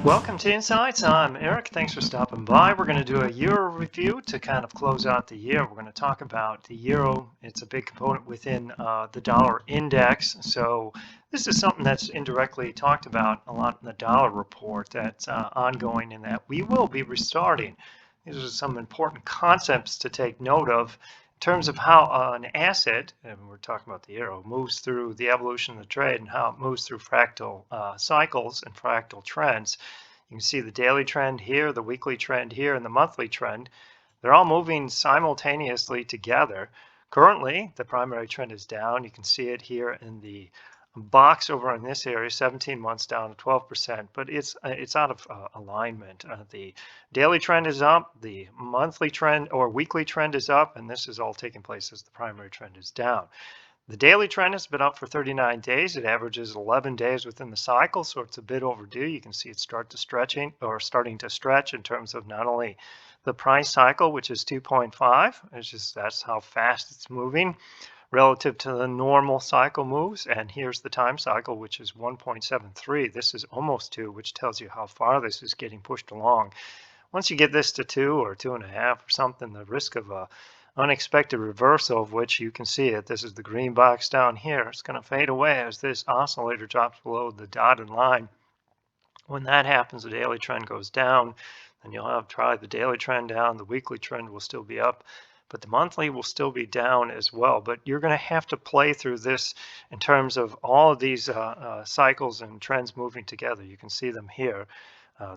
Welcome to Insights. I'm Eric. Thanks for stopping by. We're going to do a euro review to kind of close out the year. We're going to talk about the euro. It's a big component within the dollar index. So this is something that's indirectly talked about a lot in the dollar report that's ongoing, in that we will be restarting. These are some important concepts to take note of in terms of how an asset, and we're talking about the euro, moves through the evolution of the trade and how it moves through fractal cycles and fractal trends. You can see the daily trend here, the weekly trend here, and the monthly trend. They're all moving simultaneously together. Currently, the primary trend is down. You can see it here in the box over in this area, 17 months down to 12%, but it's out of alignment. The daily trend is up, the monthly trend or weekly trend is up, and this is all taking place as the primary trend is down. The daily trend has been up for 39 days. It averages 11 days within the cycle, so it's a bit overdue. You can see it starting to stretch in terms of not only the price cycle, which is 2.5, that's how fast it's moving relative to the normal cycle moves. And here's the time cycle, which is 1.73. This is almost 2, which tells you how far this is getting pushed along. Once you get this to 2 or 2.5 or something, the risk of a unexpected reversal, of which you can see it, this is the green box down here, it's going to fade away as this oscillator drops below the dotted line. When that happens, the daily trend goes down, and you'll have tried the daily trend down, the weekly trend will still be up, but the monthly will still be down as well. But you're going to have to play through this in terms of all of these cycles and trends moving together. You can see them here.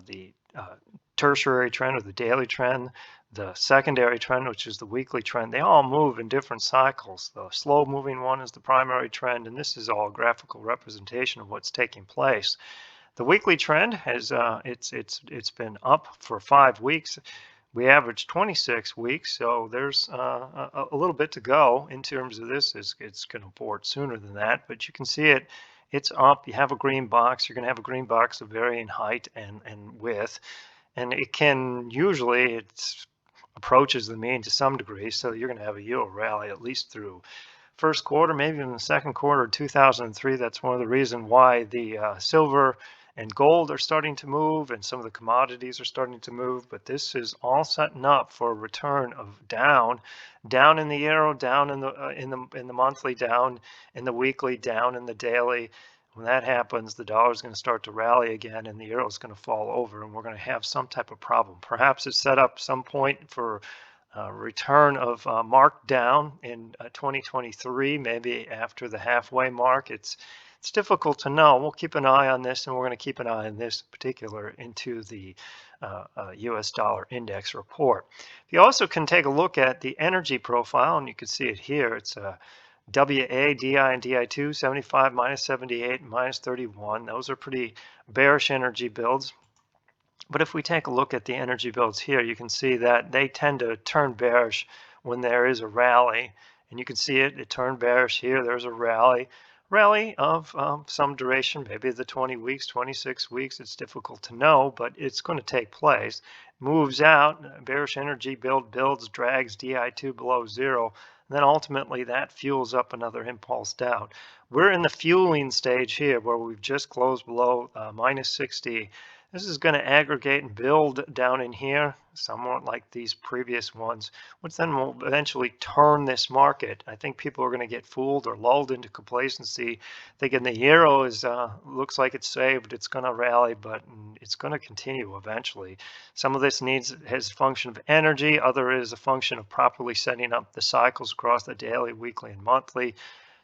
The tertiary trend or the daily trend, the secondary trend, which is the weekly trend, they all move in different cycles. The slow moving one is the primary trend, and this is all a graphical representation of what's taking place. The weekly trend has it's been up for 5 weeks. We averaged 26 weeks, so there's a little bit to go in terms of this. It's going to abort sooner than that, but you can see it's up. You have a green box. You're going to have a green box of varying height and width, and it can usually approaches the mean to some degree. So you're going to have a euro rally at least through first quarter, maybe in the second quarter of 2003. That's one of the reasons why the silver and gold are starting to move, and some of the commodities are starting to move. But this is all setting up for a return of down in the euro, down in the monthly, down in the weekly, down in the daily. When that happens, the dollar is going to start to rally again, and the euro is going to fall over, and we're going to have some type of problem. Perhaps it's set up some point for return of markdown in 2023, maybe after the halfway mark. It's difficult to know. We'll keep an eye on this, and we're going to keep an eye on this particular into the US dollar index report. You also can take a look at the energy profile, and you can see it here. It's WA, DI, and DI2, 75, minus 78, minus 31. Those are pretty bearish energy builds. But if we take a look at the energy builds here, you can see that they tend to turn bearish when there is a rally. And you can see it turned bearish here. There's a rally of some duration, maybe the 20 weeks, 26 weeks. It's difficult to know, but it's going to take place. Moves out, bearish energy builds, drags DI2 below zero. And then ultimately that fuels up another impulse down. We're in the fueling stage here where we've just closed below minus 60. This is going to aggregate and build down in here, somewhat like these previous ones, which then will eventually turn this market. I think people are going to get fooled or lulled into complacency, thinking the euro is looks like it's saved, it's going to rally, but it's going to continue eventually. Some of this has a function of energy, other is a function of properly setting up the cycles across the daily, weekly, and monthly.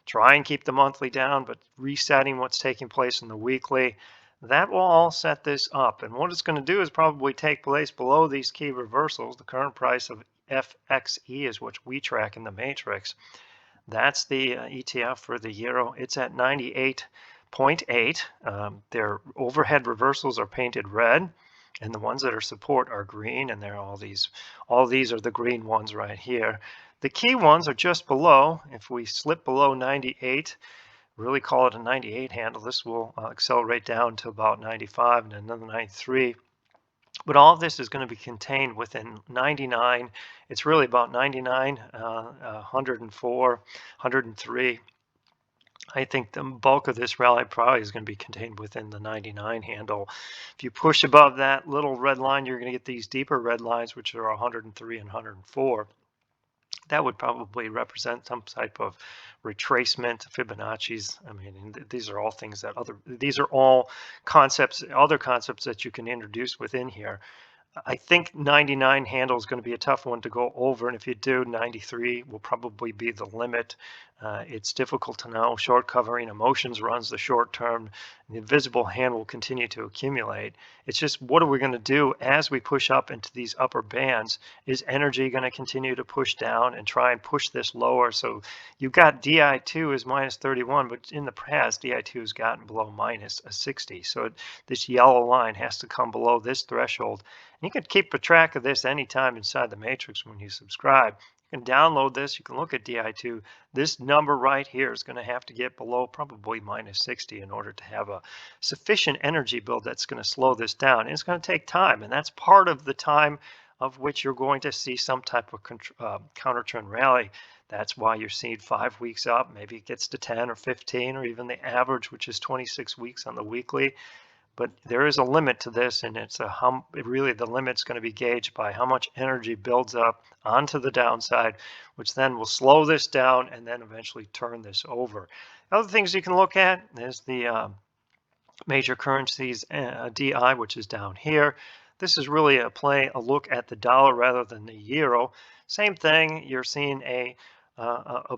Try and keep the monthly down, but resetting what's taking place in the weekly. That will all set this up, and what it's going to do is probably take place below these key reversals. The current price of FXE is what we track in the matrix. That's the ETF for the euro. It's at 98.8. Their overhead reversals are painted red, and the ones that are support are green, and they're all these are the green ones right here. The key ones are just below. If we slip below 98, really call it a 98 handle, this will accelerate down to about 95 and another 93. But all of this is going to be contained within 99. It's really about 99, 104, 103. I think the bulk of this rally probably is going to be contained within the 99 handle. If you push above that little red line, you're going to get these deeper red lines, which are 103 and 104. That would probably represent some type of retracement, Fibonacci's. I mean, and these are all things that these are all concepts, other concepts that you can introduce within here. I think 99 handle is going to be a tough one to go over, and if you do, 93 will probably be the limit. It's difficult to know. Short covering emotions runs the short term. The invisible hand will continue to accumulate. It's just what are we going to do as we push up into these upper bands? Is energy going to continue to push down and try and push this lower? So you've got DI2 is minus 31, but in the past, DI2 has gotten below minus a 60. So this yellow line has to come below this threshold. You can keep a track of this anytime inside the matrix when you subscribe. You can download this. You can look at DI2. This number right here is going to have to get below probably minus 60 in order to have a sufficient energy build that's going to slow this down. And it's going to take time, and that's part of the time of which you're going to see some type of counter trend rally. That's why you're seeing 5 weeks up. Maybe it gets to 10 or 15 or even the average, which is 26 weeks on the weekly. But there is a limit to this, and it's really the limit's going to be gauged by how much energy builds up onto the downside, which then will slow this down and then eventually turn this over. Other things you can look at is the major currencies DI, which is down here. This is really a look at the dollar rather than the euro. Same thing, you're seeing a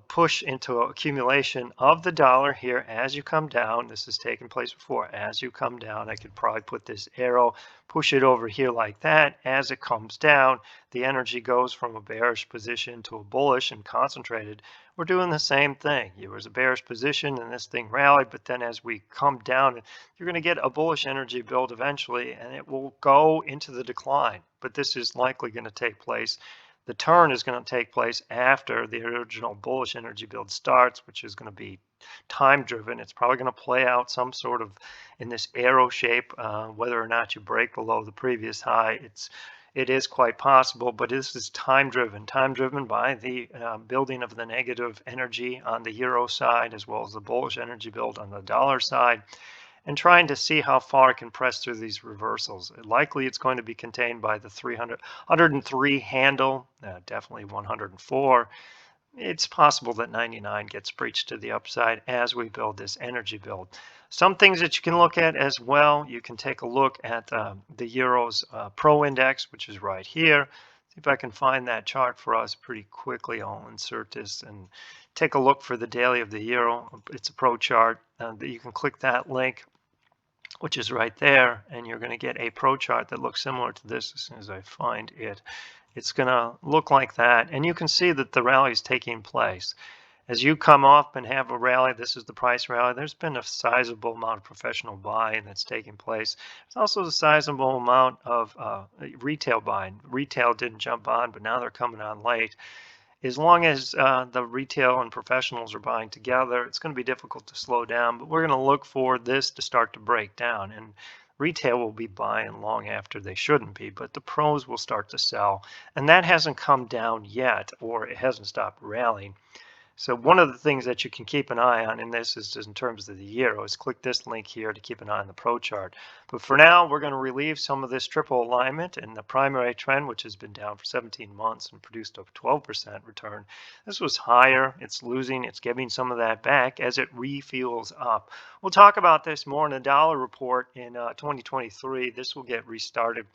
push into accumulation of the dollar here as you come down. This has taken place before. As you come down, I could probably put this arrow, push it over here like that. As it comes down, the energy goes from a bearish position to a bullish and concentrated. We're doing the same thing. It was a bearish position and this thing rallied, but then as we come down, you're going to get a bullish energy build eventually, and it will go into the decline. But this is likely going to take place. The turn is going to take place after the original bullish energy build starts, which is going to be time driven. It's probably going to play out some sort of in this arrow shape, whether or not you break below the previous high. It is quite possible, but this is time driven by the building of the negative energy on the euro side, as well as the bullish energy build on the dollar side, and trying to see how far it can press through these reversals. Likely it's going to be contained by the 103 handle, definitely 104. It's possible that 99 gets breached to the upside as we build this energy build. Some things that you can look at as well, you can take a look at the Euro's Pro Index, which is right here. See if I can find that chart for us pretty quickly. I'll insert this and take a look for the daily of the Euro. It's a Pro chart. You can click that link, which is right there, and you're going to get a Pro chart that looks similar to this as soon as I find it. It's going to look like that, and you can see that the rally is taking place. As you come off and have a rally, this is the price rally, there's been a sizable amount of professional buying that's taking place. There's also a sizable amount of retail buying. Retail didn't jump on, but now they're coming on late. As long as the retail and professionals are buying together, it's going to be difficult to slow down, but we're going to look for this to start to break down. And retail will be buying long after they shouldn't be, but the pros will start to sell. And that hasn't come down yet, or it hasn't stopped rallying. So one of the things that you can keep an eye on in this is in terms of the euro is click this link here to keep an eye on the Pro chart. But for now, we're going to relieve some of this triple alignment and the primary trend, which has been down for 17 months and produced a 12% return. This was higher. It's losing. It's giving some of that back as it refuels up. We'll talk about this more in the dollar report in 2023. This will get restarted.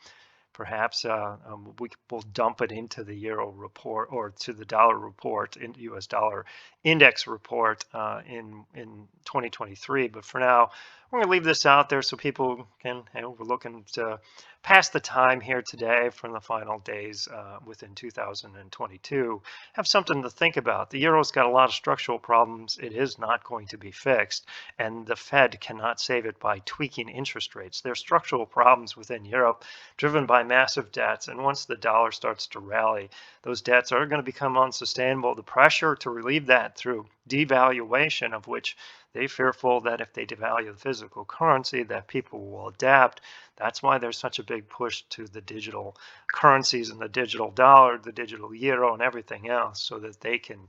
Perhaps we will dump it into the euro report or to the dollar report, in U.S. dollar index report in 2023. But for now, we're going to leave this out there so people can, we're looking to pass the time here today from the final days within 2022. Have something to think about. The euro's got a lot of structural problems. It is not going to be fixed, and the Fed cannot save it by tweaking interest rates. There are structural problems within Europe driven by massive debts, and once the dollar starts to rally, those debts are going to become unsustainable. The pressure to relieve that through devaluation, of which they're fearful that if they devalue the physical currency, that people will adapt. That's why there's such a big push to the digital currencies and the digital dollar, the digital euro, and everything else, so that they can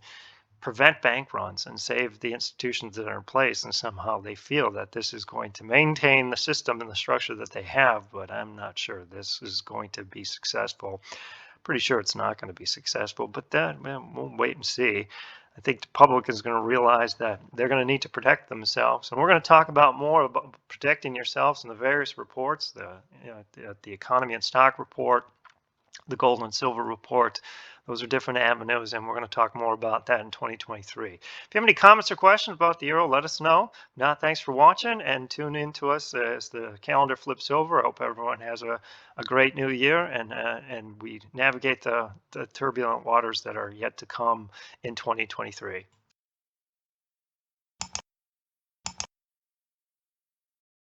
prevent bank runs and save the institutions that are in place. And somehow they feel that this is going to maintain the system and the structure that they have. But I'm not sure this is going to be successful. Pretty sure it's not going to be successful, but that, man, we'll wait and see. I think the public is going to realize that they're going to need to protect themselves, and we're going to talk about more about protecting yourselves in the various reports, the economy and stock report, the gold and silver report. Those are different avenues, and we're going to talk more about that in 2023. If you have any comments or questions about the euro, let us know. If not, thanks for watching, and tune in to us as the calendar flips over. I hope everyone has a great new year, and we navigate the turbulent waters that are yet to come in 2023.